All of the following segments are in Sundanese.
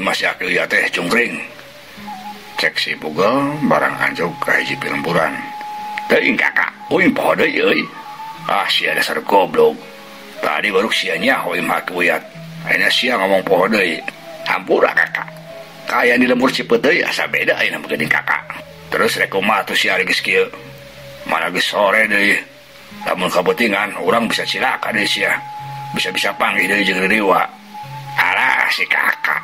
masih aki ya teh cungkring. Cek si Bugel barang anjog ka hiji pilemburan. Teuing kakak, uing poho deui euy. Ah sia dasar goblok. Tadi baru sia nyaho imah ki uyat. Ayeuna sia ngomong poho deui. Hampura kakak. Kaya di lembur Cipeut deui asa beda ayeuna geuning kakak. Terus rek kumaha atuh sia geus kieu. Mana geus sore deui. Lamun kabeutingan urang bisa cilaka deui sia. Bisa-bisa panggih deui jeung Riwa. Alah si kakak.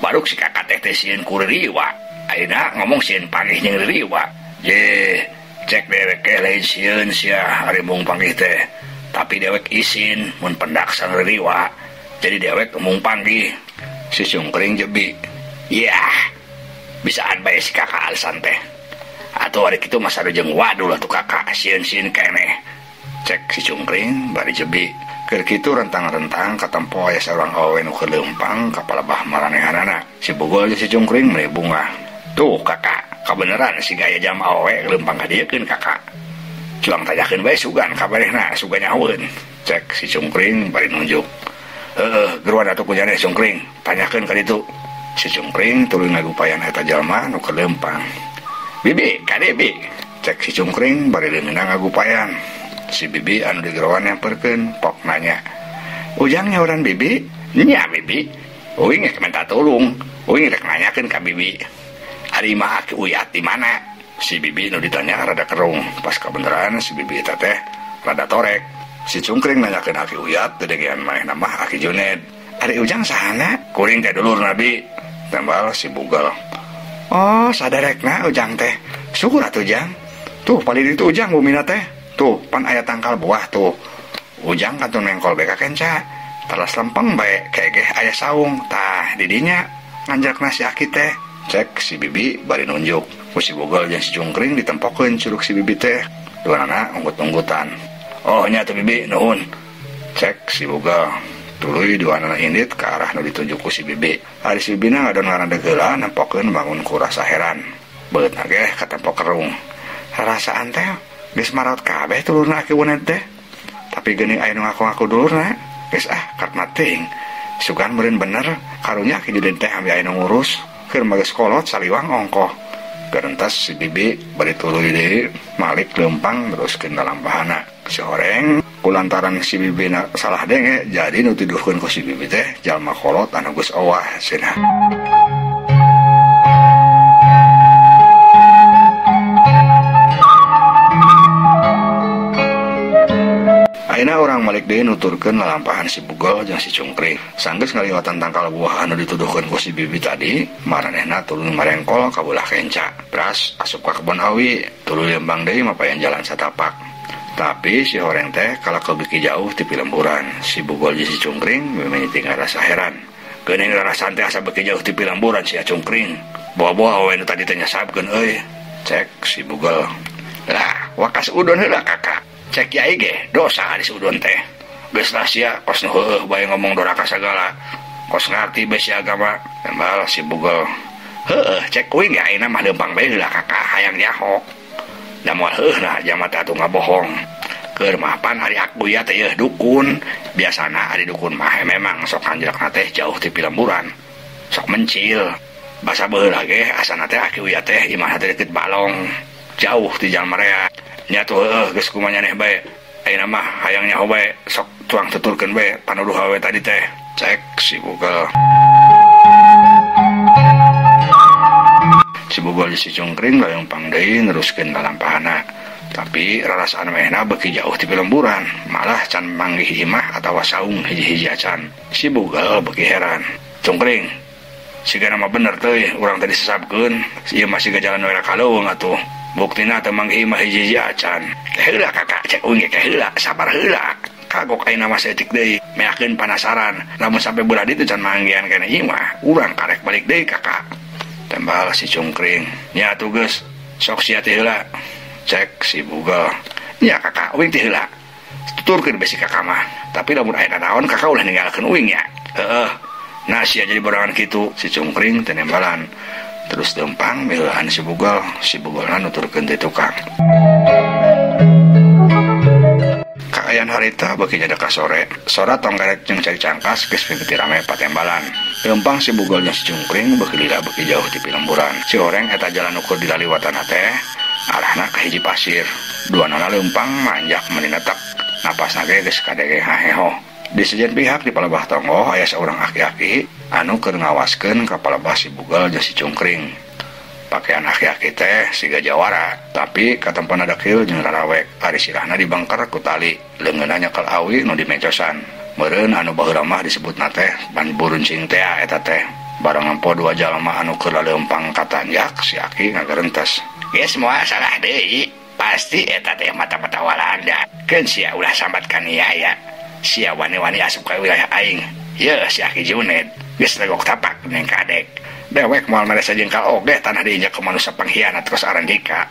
Baruk si kakak teh sieun ku Riwa. Ayeuna ngomong sieun panggih jeung Riwa. Ye, cek dewek ke lain sieun sia ari mung panggih teh. Tapi dewek izin mun pendak sang Riwa. Jadi dewek mung panggih. Si cungkring jebi. Yah. Bisaan bae si kakak alasan teh. Atuh ari kitu mah sadu jeung wadul atuh kakak sieun-sieun keneh. Cek si cungkring bari jebi. Keur kitu rentang-rentang katempo aya sareng awewe nu keur leumpang ka palebah maranehanana. Si Bugel jeung si cungkring meuli bunga. Tuh kakak, kabeneran si gaya jam awewe leumpang ka dieukeun kakak. Cuang tanyakeun bae sugan kabarehna sugan nyahoeun. Cek si cungkring bari nunjuk. Geruan atuh kunyana cungkring, tanyakeun ka ditu. Si cungkring tuluy ngagupayan eta jalma nu keur leumpang. Bibi, kade bi? Cek si cungkring bari leungeunna ngagupayan. Si Bibi anu digerowan nyamperkeun pok nanya. Ujang nyauran Bibi? Nya Bibi. Uing rek minta tulung. Uing rek nanyakeun ka Bibi. Ari mah aki uyat di mana? Si Bibi nu ditanya rada kerung. Pas kabeneran si Bibi eta teh rada torek. Si cungkring nanyakeun aki uyat teu degean manehna mah aki Juned. Ari Ujang sahana? Kuring teh dulur Nabi. Tambal si Bugel. Oh, sadarekna Ujang teh. Syukur atuh Ujang. Tuh paling itu Ujang bumina teh. Tuh pan aya tangkal buah tuh. Ujang kantun nengkol beka kenca. Telas lempeng bae kegeh aya saung. Tah didinya nganjak nasi aki teh. Cek si Bibi bari nunjuk. Ku si Bugel jeung si cungkring ditempokeun curug si Bibi teh. Duanana unggut-unggutan. Oh nya tuh Bibi nuhun. Cek si Bugel. Tuluy duanana indit ke arah nu ditunjuk ku si Bibi. Ari si Bibina ngadon ngarandegeula nempokeun bangun ku rasa heran. Beutna ge katempo kerung. Rasaan teh geus maraot kabeh tulurna aki Juned teh. Tapi geuning aya nu ngaku-ngaku dulurna. Geus karna teuing. Sugan meureun bener karunya aki Juned teh ambil aya nu ngurus. Keur mah geus kolot saliwang ongkoh. Gerentas si Bibi bari tuluy deui malik leumpang teruskeun lalampahana. Si horeng kulantaran si Bibina salah denge jadi nu tuduhkeun ku si Bibi teh jalma kolot anu geus owah cenah. Ayeuna urang malik deui nuturkeun lalampahan si Bugel jeung si cungkring. Sanggeus ngaliwatan tangkal buah anu dituduhkeun ku si Bibi tadi, maranehna tuluy marengkol ka beulah kenca. Beras asup ka kebon awi, tuluy lembang deui mapayan jalan satapak. Tapi si horeng teh kalak beuki jauh ti pilemburan. Si Bugel jeung si cungkring mimiti ngarasa heran. Geuning rarasan teh asa beuki jauh ti pilemburan si cungkring. Boa-boa awewe nu tadi teh nyasabkeun euy. Cek si Bugel. Lah, wakas udon heula kakak. Cek yai ge dosa di sudon teh. Geus lah sia kos nu heueuh bae ngomong doraka sagala. Kos ngarti bae si agama. Tembal si Bugel. Heueuh cek kuing ge ayeuna mah leumpang bae heula kakak hayang nyaho. Da moal heueuh nah jama teh atuh ngabohong. Keur mah pan ari aku ya teh dukun. Biasana ari dukun mah memang sok anjeulna teh jauh ti pilemburan. Sok mencil. Basa baheula ge asana teh aki uya teh imah teh deukeut balong. Jauh ti jalma rea. Nya tuh geus kumaha nyaneh bae. Ayeuna mah hayang nyaho bae sok tuang tuturkeun bae panuduh awewe tadi teh. Cek si Bugel. Si Bugel jeung si cungkring leumpang deui neruskeun lalampahana. Tapi rarasaan mehna beuki jauh ti pilemburan, malah can manggih imah atawa saung hiji-hiji acan. Si Bugel beuki heran. Cungkring, sigana mah bener teuy urang tadi sesabkeun, ieu mah siga jalan we kaleuweung atuh. Buktina teu manggih imah hiji-hiji acan. Heula kakak cek uing ge heula, sabar heula. Kagok ayeuna mah saeutik deui, meakeun panasaran. Lamun sampe beula ditu can manggihan kana imah, urang karek balik deui kakak. Tembal si cungkring. Nya atuh geus, sok sia teh heula. Cek si Bugel. Nya kakak uing teh heula. Tuturkeun besi kakak mah. Tapi lamun aya naon kakak ulah ninggalkeun uing nya. Heeh. Nah sia jadi borangan kitu si cungkring teh nembalan. Terus leumpang meulaan si Bugelna nuturkeun ti tukang. ayan harita beuki nyedeka sore. Sora tonggarek jeung cai cangkas geus pipiti rame patembalan. Leumpang si bugolnya si cungkring beuki lila beuki jauh ti pilemburan. Si horeng eta jalan ukur dilaliwatan teh arahna ka hiji pasir. Duanana leumpang manjak meninetek. Napasna ge geus kadege haheho. Di sejen pihak di palebah tonggo aya saurang aki-aki anu keur ngawaskeun ka palebah si bugol jeung si cungkring. Pakaian aki-aki teh siga jawara, tapi katempan ada kieu jeung rarawek. Ari sirahna dibangker ku tali, leungeunna nyekel awi nu dimecosan. Meureun anu baheula mah disebutna teh ban buruncing teh eta teh. Barang empo dua jalma anu keur leumpang katanjak si aki ngagerentes. Geus moal salah deui, pasti eta teh mata-mata Walanda. Keun sia ulah sambatkan ieu aya. Sia wani-wani asup ka wilayah aing. Yeuh si Aki Juned, geus legok tapak neng kadek. Dewek moal meresa jengkal oge tanah diinjak ke manusia pengkhianat terus arandika.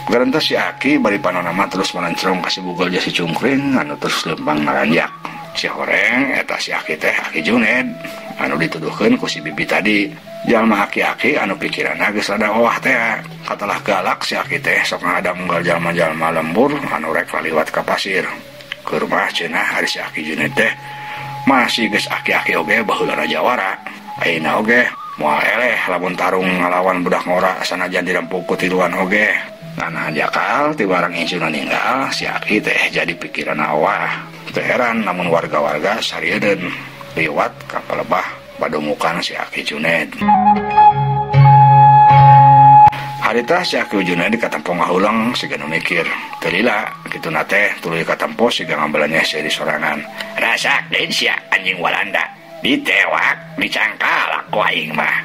Garentes si Aki bari panonama terus melencrong ka si bugol jeung si cungkring anu terus leumpang ngaranjak. Si horeng eta si Aki teh Aki Juned anu dituduhkeun ku si bibi tadi. Jalma aki-aki anu pikiranna geus rada owah teh. Katalah galak si Aki teh sok ngadamunggal jalma-jalma lembur anu rek laliwat ka pasir. Keur mah cenah ari si Aki Juned teh masih geus aki-aki oge baheula jawara. Ayeuna oge moal eleh lamun tarung ngalawan budak ngora sanajan dirempuk ku tiluan oge. Nah jakal ti barang insuna ninggal si Aki teh jadi pikiran awah. Teu heran namun warga-warga sarieun liwat ka palebah padumukan si Aki Juned. Harita si Aki Juned katempo ngahulang siga nu mikir. Teu lila kituna teh tuluy katempo siga ngambelannya si sorangan. Rasak deui sia anjing Walanda. Ditewak, dicangkalak ku aing mah.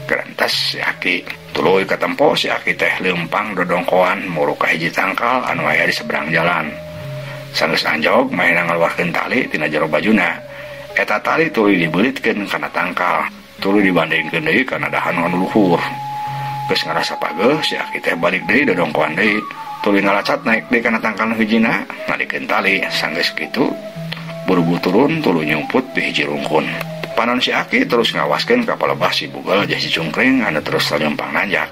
Gerentes si Aki tuluy katempo si Aki teh leumpang dodongkoan muru ka hiji tangkal anu aya di seberang jalan. Sanggeus anjog maena ngaluarkeun tali tina jero bajuna. Eta tali tuluy dibeulitkeun kana tangkal, tuluy dibandingkeun deui kana dahan anu luhur. Geus ngarasa pageuh si Aki teh balik deui dodongkoan deui, tuluy ngalacat naik deui kana tangkal nu hijina, nalikeun tali. Sanggeus kitu buru-buru turun tuluy nyumput di hiji rungkun. Panon si Aki terus ngawaskeun ka palebah si bugol jeung si cungkring anu terus leumpang nanjak.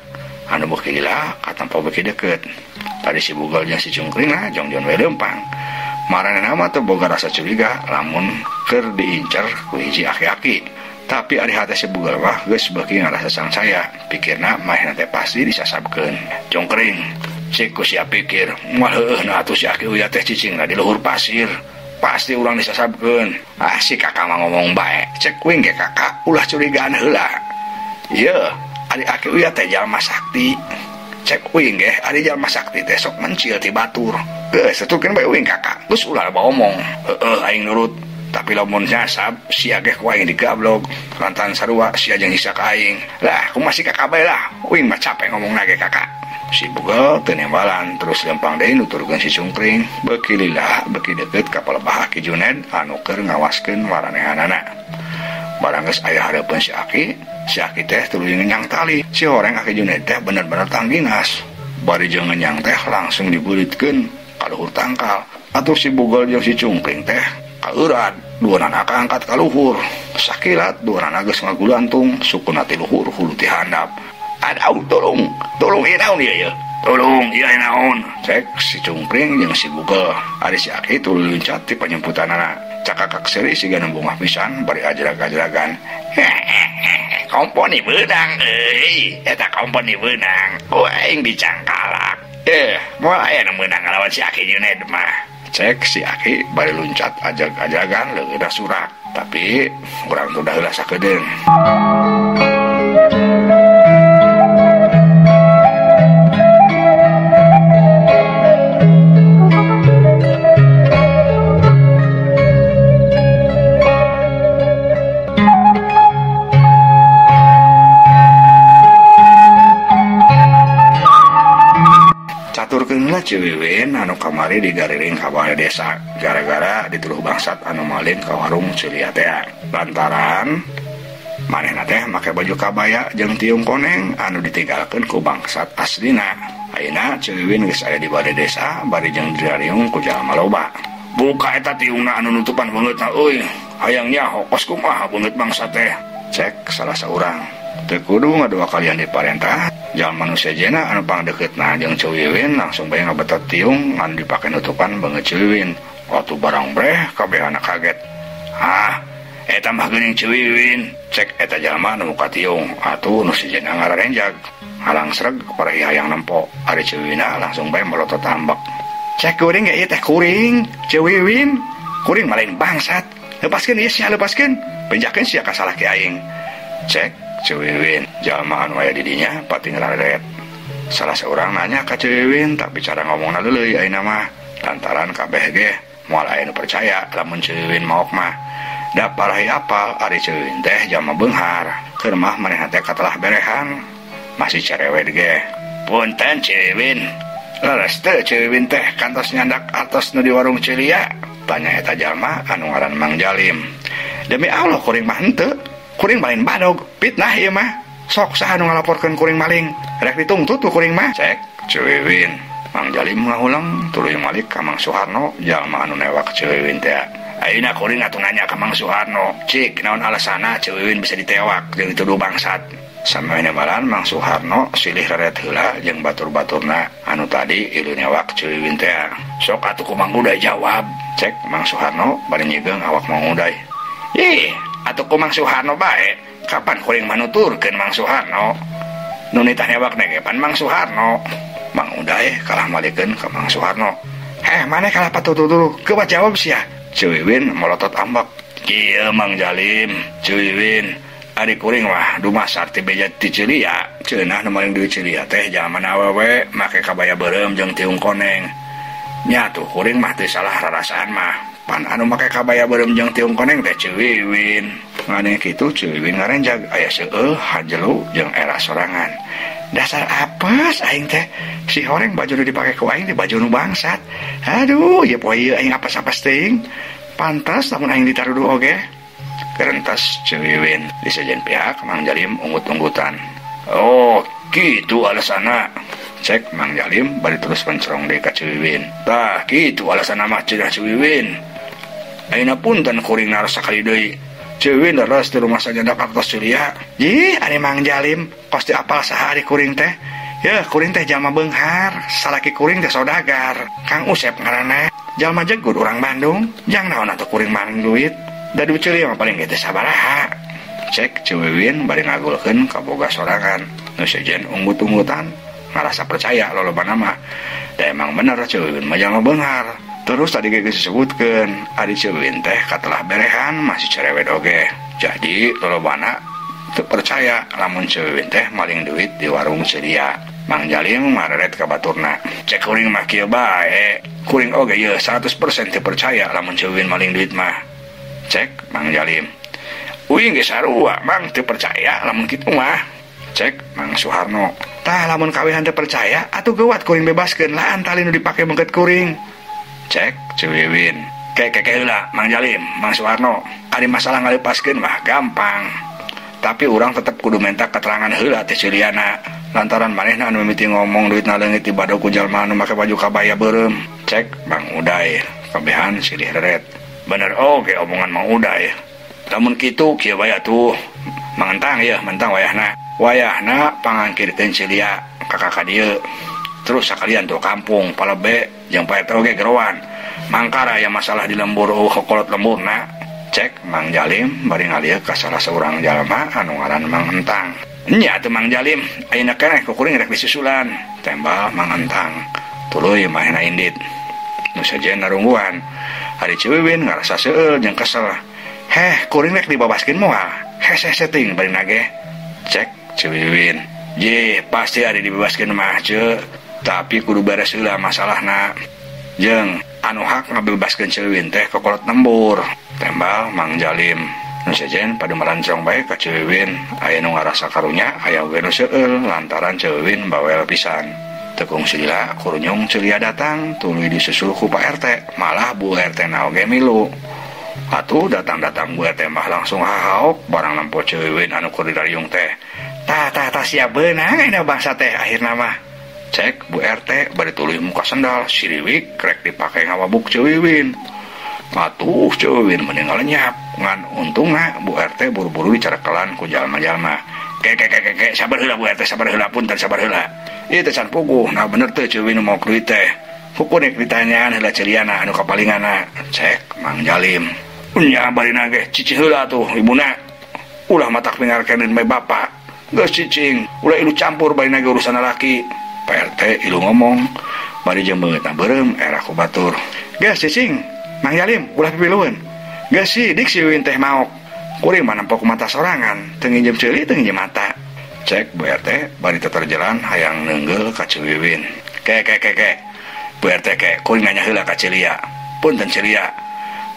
Anu beuki lila katempo beuki deukeut. Tadi si bugol jeung si cungkring jongjon we leumpang. Maranehna mah teu boga rasa curiga lamun keur diincer ku hiji aki-aki. Tapi ari hate si bugol mah geus beuki ngarasa sangsaya. Pikirna mah teh pasti disasabkeun. Cungkring cek ku sia pikir, moal heueuna atuh si Aki uya teh cicingna di luhur pasir. Pasti urang disasabkeun. Si kakak mah ngomong bae. Cek kuing ge kakak ulah curigaan heula. Ieu, ari Aki uya teh jalma sakti. Cek kuing ge ari jalma sakti teh sok mencil ti batur. Geus atukeun bae uing kakak. Geus ulah ngomong. Heueuh aing nurut. Tapi lamun nyasab sia ge ku aing digablog. Lantaran sarua sia jeung hisa ka aing. Lah kumaha si kakak bae lah. Uing mah capek ngomongna ge kakak. Si bugol teu nembalan terus lempang deui nuturkeun si cungkring beuki lila beuki deukeut ka palebah Aki Juned anu keur ngawaskeun maranehanana. Barang geus aya hareupeun si Aki teh tuluy ngenyang tali. Si horeng Aki Juned teh bener-bener tangginas. Bari jeung ngenyang teh langsung dibeulitkeun ka luhur tangkal. Atuh si bugol jeung si cungkring teh kaeurat, duanana kaangkat ka luhur. Sakilat duanana geus ngagulantung sukuna ti luhur hulu ti handap. Aduh, tolong ieu naon ieu? Tolong ieu naon? Cek si cungkring jeung si bugol. Ari si Aki tuluy luncat ti panyemputanana. Cakakak seri siga nembungah pisan bari ajrag-ajragan. Komponi beunang euy, eta komponi beunang. Ku aing dicangkalak. Moal aya nu meunang ngalawan si Aki Juned mah. Cek si Aki bari luncat ajag-ajagan leungeunna surak. Tapi urang teh udah heula sakedeung. Caturkeunna Ciwiwin anu kamari digariring ka balai desa gara-gara dituluh bangsat anu maling ka warung Cilia teh. Lantaran manehna teh make baju kabaya jeung tiung koneng anu ditinggalkeun ku bangsat aslina. Ayeuna Ciwiwin geus aya di balai desa bari jeung dirariung ku jalma loba. Buka eta tiungna anu nutupan beungeutna euy. Hayangnya hokos kumaha beungeut bangsat teh. Cek salah saurang. Teu kudu ngadua kalian diparentah. Jalma nu sejena anu pangdeuketna jeung Ciwiwin langsung bae ngabetot tiung ngan dipake nutupan beungeut Ciwiwin. Waktu barang breh kabehana kaget. Eta mah geuning Ciwiwin, cek eta jalma nu muka tiung. Atuh nu sijeun ngararenjag. Halang sreg pareh hayang nempo. Ari Ciwiwina langsung bae melotot ambek. Cek kuring ge ieu teh kuring, Ciwiwin. Kuring malain bangsat. Lepaskeun ieu sia lepaskeun. Penjakeun sia ka salaki aing. Cek Ciwiwin, jalma anu aya di dinya pati ngararet. Salah seorang nanya ka Ciwiwin, tapi cara ngomongna leuleui ayeuna mah. Lantaran kabeh ge moal aya nu percaya lamun Ciwiwin maok mah. Da parahi apal ari Ciwiwin teh jalma beunghar. Keur mah manehna teh katelah berehan. Masih cerewet ge. Punten Ciwiwin. Leres teu Ciwiwin teh kantos nyandak atos nu di warung Cilia? Tanya eta jalma anu ngaran Mang Jalim. Demi Allah kuring mah henteu. Kuring maling badog, fitnah ieu mah. Sok saha nu ngalaporkeun kuring maling? Rek ditungtut ku kuring mah. Cek Ciwiwin. Mang Jalim ngahulang tuluy malik ka Mang Suharno jalma anu newak Ciwiwin teh. Ayeuna kuring atuh nanya ka Mang Suharno, cik naon alasanna Ciwiwin bisa ditewak jeung dituduh bangsat. Samana balan Mang Suharno silih reret heula jeung batur-baturna anu tadi ilu newak Ciwiwin teh. Sok atuh ku Mang Uday jawab. Cek Mang Suharno bari nyegeung awak Mang Uday. Ih, atuh ku Mang Suharno bae. Kapan kuring manuturkeun Mang Suharno? Nu nitah newak negepan Mang Suharno. Mang Uday kalah malikeun ka Mang Suharno. Heh, maneh kalah patutur keua jawab sia. Ciwiwin melotot ambek. Kieu Mang Jalim, Ciwiwin, ari kuring mah dumasar ti beja ti Cilia. Ceunah nu maling di Cilia teh jaman awewe make kabaya beureum jeung tiung koneng. Nya tuh kuring mah teu salah rarasaan mah. Pan anu make kabaya beureum jeung tiung koneng teh Ciwiwin. Ngadeng kitu Ciwiwin ngarenjag aya seueuh hajelu jeung era sorangan. Dasar apes aing teh. Si horeng baju nu dipake ku aing teh baju nu bangsat. Aduh, ieu poe ieu aing apes-apes teuing. Pantes lamun aing ditaruduh oge. Kerentas Ciwiwin di sejen pihak Mang Jalim unggut-unggutan. Oh, kitu alasanna. Cek Mang Jalim bari terus pencerong deui ka Ciwiwin. Tah, kitu alasanna mah cenah Ciwiwin. Ayeuna punten kuring naros sakali deui. Ciwiwin leres di rumah saja dapat kos Cilia. Ih, ari Mang Jalim kos di apal saha ari kuring teh. Ya, kuring teh jalma beunghar, salaki kuring teh saudagar. Kang Usep ngaranna. Jalma jegur urang Bandung, jang naon atuh kuring maling duit. Da duit Cilia mah paling teh sabaraha. Cek Ciwiwin bari ngagulkeun ka boga sorangan. Nu sejen unggut-unggutan, ngarasa percaya lolobana mah. Da emang bener Ciwiwin mah jalma beunghar. Terus tadi geus disebutkeun, ari Ciwiwin teh katelah berehan masih cerewet oge. Jadi lolobana teu percaya lamun Ciwiwin teh maling duit di warung Cilia. Mang Jalim mareret ka baturna. Cek kuring mah kieu bae. Kuring oge ieu 100% teu percaya lamun Ciwiwin maling duit mah. Cek Mang Jalim. Uing ge sarua, Mang teu percaya lamun kitu mah. Cek Mang Suharno. Tah lamun kawihan teu percaya, atuh geuwat kuring bebaskeun laan tali nu dipake beungkeut kuring. Cek Ciwiwin. Keke heula Mang Jalim, Mang Suharno. Ari masalah ngalepaskeun mah gampang. Tapi urang tetep kudu minta keterangan heula teh Ciliana. Lantaran manehna anu mimiti ngomong duitna leungit di bado ku jalma anu make baju kabaya beureum. Cek Mang Uday. Kabehan silih reret. Bener oge omongan Mang Uday. Lamun kitu kieu bae atuh. Mangentang ya, mentang wayahna. Wayahna pangangkirkeun Cilia ka ka dieu. Terus sakalian tuh kampung palebe jeung Pak RT oge gerowan. Mangkara aya masalah di lembur kokolot lemburna. Cek Mang Jalim bari ngalieu ka salah seorang jalma anu ngaran Mang Entang. Nya teu Mang Jalim, ayeuna keneh ku kuring rek disusulan. Tembal Mang Entang. Tuluy manehna indit. Nu sajen narungguan. Ari Ciwiwin ngarasa seueul jeung kesel. Heh, kuring rek dibabaskeun moal. Hese setting bari nage. Cek Ciwiwin. Ye, pasti ari dibebaskeun mah ceuk. Tapi kudu beres heula masalahna. Jeung anu hak ngabebaskeun Ciwiwin teh kokolot lembur. Tembal Mang Jalim. Nu sejen pada merancong bae ka Ciwiwin. Aya nu ngarasa karunya, aya we nu seueul lantaran Ciwiwin bawel pisan. Tekung Cilia kurunyung Cilia datang tuluy disusul ku Pak RT. Malah Bu RT na oge milu. Atuh datang-datang Bu RT mah langsung hahaok barang lampu Ciwiwin anu keur didariung teh. Tah siap beunang ayeuna bangsa teh akhirna mah. Cek Bu RT bari tuluy muka sendal siriwik krek dipake ngawabuk Ciwiwin. Atuh Ciwiwin meninggal lenyap. Ngan untungna Bu RT buru-buru dicarekelan ku jalma-jalma. Kek sabar heula Bu RT, sabar heula punten sabar heula. Ieu teh can puguh, nah bener teh Ciwiwin mau duit teh. Kukunik ditanyaan heula celiana anu kapalingana. Cek Mang Jalim. Nya barina ge cicing heula tuh ibuna. Ulah matak pingarkeun bae bapak. Geus cicing, ulah ilu campur barina ge urusan laki. Pak RT ilu ngomong, bari jembeut beureum era ku batur. Geus cicing, Mang Jalim ulah pipilueun. Geus sidik si Wiwin teh maok. Kuring mah nampo ku mata sorangan, teu nginjem ceuli teu nginjem mata. Cek Bu RT bari teter jalan hayang neunggel ka Ciwiwin. Ke. Bu RT ke, kuring nanya heula ka Cilia. Punten Cilia.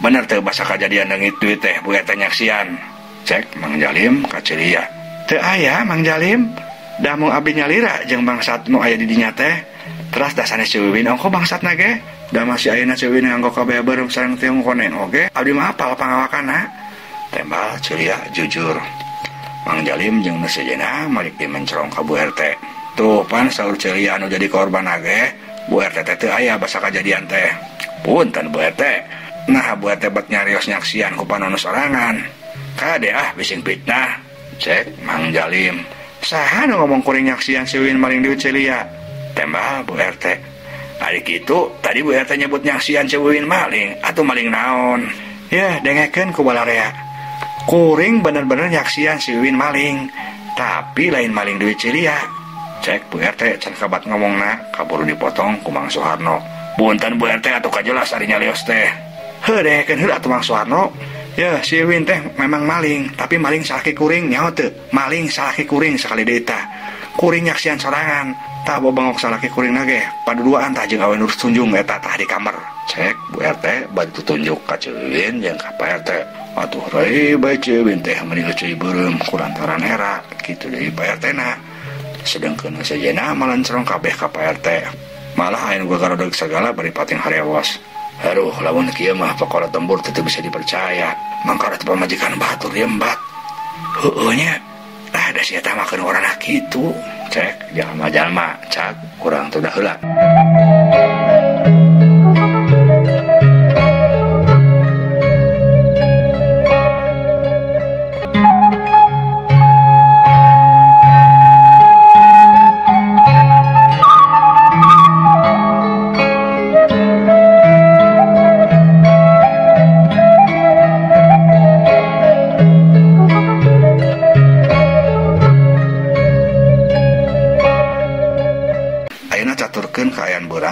Bener teu basa kajadian deungit duit teh Bu RT nyaksian. Cek Mang Jalim ka Cilia. Teu aya Mang Jalim. Da mung abdi nyalira jeung bangsat nu aya di dinya teh. Teras dasane Ciwiwin ongko bangsatna ge. Da masih ayeuna Ciwiwin nganggo kabeh beureum sareng teu koneng oge. Abdi mah apal pangawakanna. Tembal Cilia jujur. Mang Jalim jeung sejenna malik dimencerong ka Bu RT. Tuh pan saur Cilia anu jadi korban age, Bu RT teh teu aya basa kajadian teh. Punten Bu RT. Nah Bu RT bet nyarios nyaksian ku panono sorangan. Kade bising fitnah. Cek Mang Jalim. Saha nu ngomong kuring nyaksian si Wiwin maling duit Cilia? Tembal Bu RT. Ari kitu tadi Bu RT nyebut nyaksian si Wiwin maling atuh maling naon? Ya dengekeun ku balarea. Kuring bener-bener nyaksian si Wiwin maling, tapi lain maling duit Cilia. Cek Bu RT can kabat ngomongna kaburu dipotong ku Mang Suharno. Punten Bu RT atuh kajelas ari nyalios teh. Heuh keun heula atuh Mang Suharno. Ya si Wiwin teh memang maling, tapi maling salaki kuring nyaho teu? Maling salaki kuring sakali deui tah. Kuring nyaksian sorangan, tah bobengok salaki kuring ge paduduaan tah jeung awe nur tunjung eta tah di kamar. Cek Bu RT bari tunjuk ka Ciwiwin jeung ka Pak RT. Atuh rei bae Ciwiwin teh meninggal ceuy beureum kulantaran era kitu deui Pak RT na. Sedengkeun sejenna malencerong kabeh ka Pak RT. Malah anu gagarodog sagala bari pating harewas. Haruh lamun kieu mah pokona tembur teu bisa dipercaya. Mangkara teu pamajikan batur riembat. Heueuh nya. Da si eta mah keun orangna kitu. Cek jalma-jalma cak kurang teu da heula.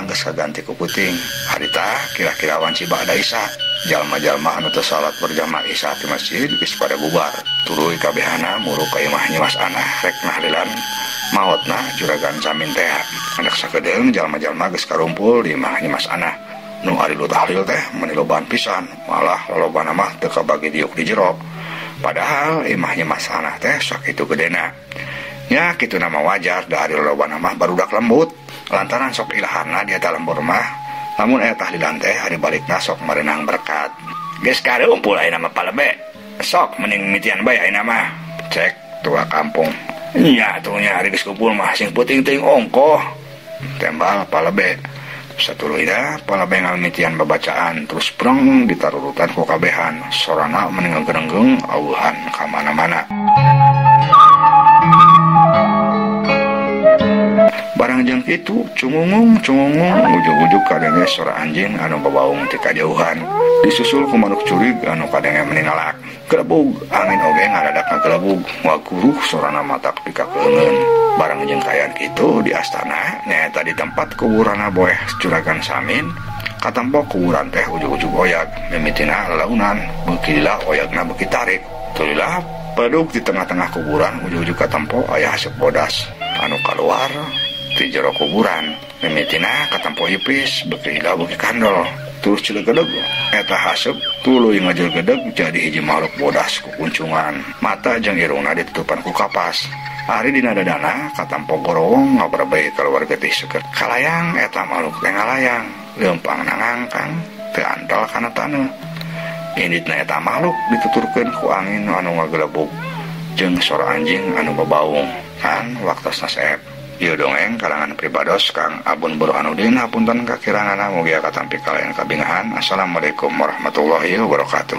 Geus kaganti ku puting. Harita kira-kira wanci ba'da Isya. Jalma-jalma anu teu salat berjamaah Isya di masjid geus pada bubar. Tuluy kabehana muru ka imah nyimas anah rek nahlilan maotna juragan Samin teh. Anak sakedeung jalma-jalma geus karumpul di imah nyimas anah. Nu ari lu tahlil teh meuni lobaan pisan, malah lolobana mah teu kabagi diuk di jero. Padahal imah nyimas anah teh sakitu gedena. Ya kitu nama wajar da ari lolobana mah barudak lembut. Lantaran sok ilahana dia dalam rumah, namun tahlilan teh hari balikna sok merenang berkat. Geus kareumpul ayeuna mah palebe. Sok mending mitian bae ayeuna mah. Cek tua kampung. Nya atuh nya hari geus kumpul mah sing puting teuing ongkoh. Tembal palebe. Satuluyna palebe ngamitian babacaan terus preng ditarurutan ku kabehan. Sorana mending nggerenggeng auhan ka mana-mana. Barang jeung kitu cungungung ujug-ujug kadenge suara anjing anu babaung ti kajauhan disusul ku manuk curig anu kadenge meningalak. Gelebug angin oge ngadadak ngagelebug waguruh sorana matak dikakeungeun. Barang jeung kayan kitu di astana nyaeta di tempat kuburanna boeh Juragan Samin katampo kuburan teh ujug-ujug oyag mimitina lelaunan beuki lila oyagna beuki tarik. Tulilah paduk di tengah-tengah kuburan ujug-ujug katampo aya haseup bodas anu kaluar di jero kuburan. Mimitina katampo hipis beuki hila beuki kandol terus cilegedeg eta haseup tuluy ngajelegedeg jadi hiji makhluk bodas ku kuncungan mata jeung irungna ditutupan ku kapas. Ari dina dadana katampo gorowong ngabrebei keluar getih seukeut kalayang eta makhluk teh ngalayang leumpang nangangkang teu antol kana taneuh. Inditna eta makhluk dituturkeun ku angin anu ngagelebug jeung sora anjing anu babaung kan waktosna saep. Ieu dongeng karangan pribados Kang Abun Burhanuddin hapunten kakiranganna mugia katampi kalayan kabingahan. Assalamualaikum warahmatullahi wabarakatuh.